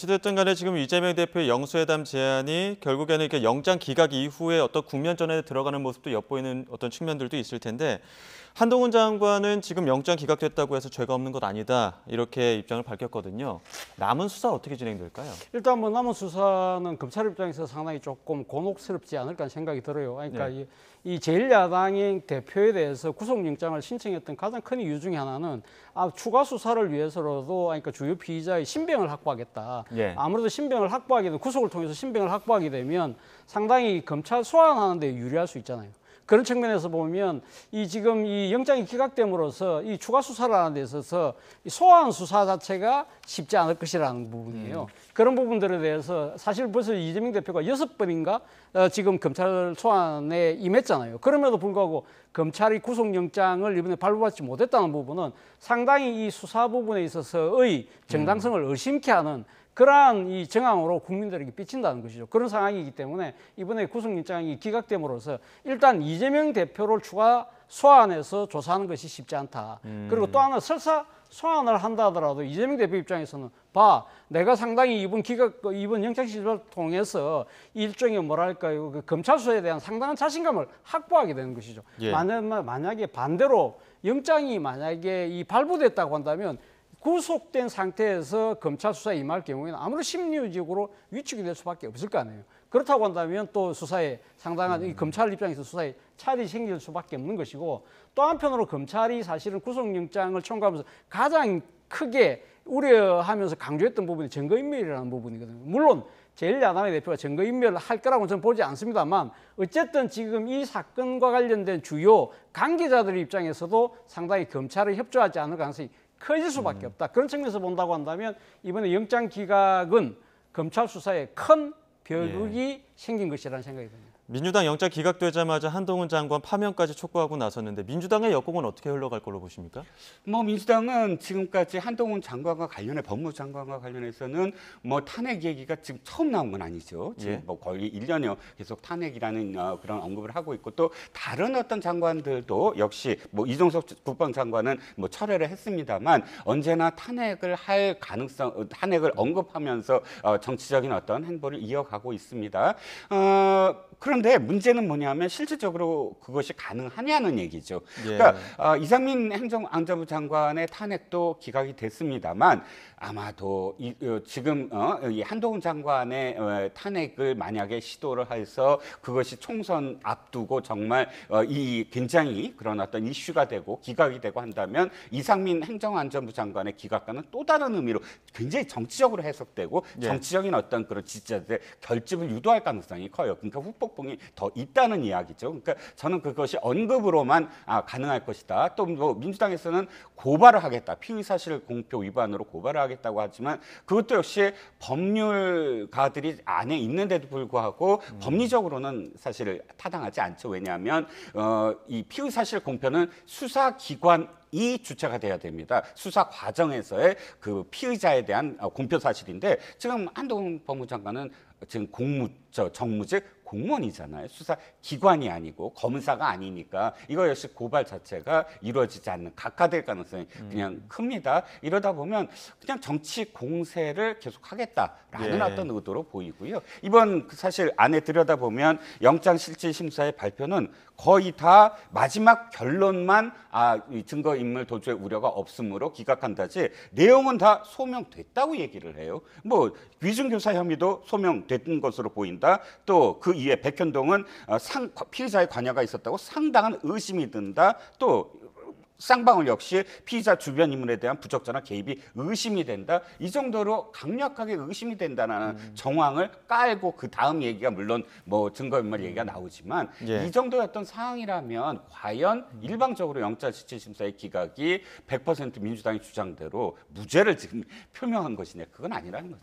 어찌됐든 간에 지금 이재명 대표의 영수회담 제안이 결국에는 이렇게 영장 기각 이후에 어떤 국면전에 들어가는 모습도 엿보이는 어떤 측면들도 있을 텐데 한동훈 장관은 지금 영장 기각됐다고 해서 죄가 없는 것 아니다 이렇게 입장을 밝혔거든요. 남은 수사 어떻게 진행될까요? 일단 뭐 남은 수사는 검찰 입장에서 상당히 조금 곤혹스럽지 않을까 생각이 들어요. 그러니까 네. 이 제1야당의 대표에 대해서 구속영장을 신청했던 가장 큰 이유 중에 하나는 추가 수사를 위해서라도 그러니까 주요 피의자의 신병을 확보하겠다. 예. 아무래도 신병을 확보하게 되면 구속을 통해서 신병을 확보하게 되면 상당히 검찰 소환하는 데 유리할 수 있잖아요. 그런 측면에서 보면 지금 이 영장이 기각됨으로써 이 추가 수사를 하는 데 있어서 이 소환 수사 자체가 쉽지 않을 것이라는 부분이에요. 그런 부분들에 대해서 사실 벌써 이재명 대표가 6번인가 지금 검찰 소환에 임했잖아요. 그럼에도 불구하고 검찰이 구속영장을 이번에 발부받지 못했다는 부분은 상당히 이 수사 부분에 있어서의 정당성을 의심케 하는 그러한 이 정황으로 국민들에게 비친다는 것이죠. 그런 상황이기 때문에 이번에 구속영장이 기각됨으로써 일단 이재명 대표를 추가 소환해서 조사하는 것이 쉽지 않다. 그리고 또 하나 설사 소환을 한다 하더라도 이재명 대표 입장에서는 내가 상당히 이번 영장 시절을 통해서 일종의 뭐랄까요, 그 검찰 수사에 대한 상당한 자신감을 확보하게 되는 것이죠. 예. 만약에 반대로 영장이 만약에 발부됐다고 한다면 구속된 상태에서 검찰 수사에 임할 경우에는 아무래도 심리적으로 위축이 될 수밖에 없을 거 아니에요. 그렇다고 한다면 또 수사에 상당한 이 검찰 입장에서 수사에 차질이 생길 수밖에 없는 것이고 또 한편으로 검찰이 사실은 구속영장을 청구하면서 가장 크게 우려하면서 강조했던 부분이 증거인멸이라는 부분이거든요. 물론 제1야당의 대표가 증거인멸을 할 거라고는 저는 보지 않습니다만 어쨌든 지금 이 사건과 관련된 주요 관계자들 입장에서도 상당히 검찰에 협조하지 않을 가능성이 커질 수밖에 없다. 그런 측면에서 본다고 한다면 이번에 영장 기각은 검찰 수사에 큰 벼룩이 생긴 것이라는 생각이 듭니다. 민주당 영장 기각되자마자 한동훈 장관 파면까지 촉구하고 나섰는데 민주당의 역공은 어떻게 흘러갈 걸로 보십니까? 민주당은 지금까지 한동훈 장관과 관련해 법무장관과 관련해서는 탄핵 얘기가 지금 처음 나온 건 아니죠. 지금 예. 거의 1년여 계속 탄핵이라는 그런 언급을 하고 있고 또 다른 어떤 장관들도 역시 이종석 국방장관은 철회를 했습니다만 언제나 탄핵을 할 가능성, 탄핵을 언급하면서 정치적인 어떤 행보를 이어가고 있습니다. 그런데 문제는 뭐냐면 실질적으로 그것이 가능하냐는 얘기죠. 예. 그러니까 이상민 행정안전부 장관의 탄핵도 기각이 됐습니다만 아마도 지금 이 한동훈 장관의 탄핵을 만약에 시도를 해서 그것이 총선 앞두고 정말 이 굉장히 그런 어떤 이슈가 되고 기각이 되고 한다면 이상민 행정안전부 장관의 기각과는 또 다른 의미로 굉장히 정치적으로 해석되고 예. 정치적인 어떤 그런 지지자들의 결집을 유도할 가능성이 커요. 그러니까 후폭풍이 더 있다는 이야기죠. 그러니까 저는 그것이 언급으로만 가능할 것이다. 또 민주당에서는 고발을 하겠다. 피의사실 공표 위반으로 고발을 하겠다고 하지만 그것도 역시 법률가들이 안에 있는데도 불구하고 법리적으로는 사실 타당하지 않죠. 왜냐하면 이 피의사실 공표는 수사기관이 주체가 돼야 됩니다. 수사 과정에서의 그 피의자에 대한 공표 사실인데 지금 한동훈 법무장관은 지금 정무직 공무원이잖아요. 수사기관이 아니고 검사가 아니니까 이거 역시 고발 자체가 이루어지지 않는 각하될 가능성이 그냥 큽니다. 이러다 보면 그냥 정치 공세를 계속하겠다라는 예. 어떤 의도로 보이고요. 이번 사실 안에 들여다보면 영장실질심사의 발표는 거의 다 마지막 결론만 이 증거인멸 도주의 우려가 없으므로 기각한다지 내용은 다 소명됐다고 얘기를 해요. 위중교사 혐의도 소명된 것으로 보인다. 또 그 이에 백현동은 피의자의 관여가 있었다고 상당한 의심이 든다. 또 쌍방울 역시 피의자 주변 인물에 대한 부적절한 개입이 의심이 된다. 이 정도로 강력하게 의심이 된다는 정황을 깔고 그 다음 얘기가 물론 증거인멸 얘기가 나오지만 예. 이 정도의 어떤 상황이라면 과연 일방적으로 영장실질심사의 기각이 100% 민주당의 주장대로 무죄를 지금 표명한 것이냐 그건 아니라는 거죠.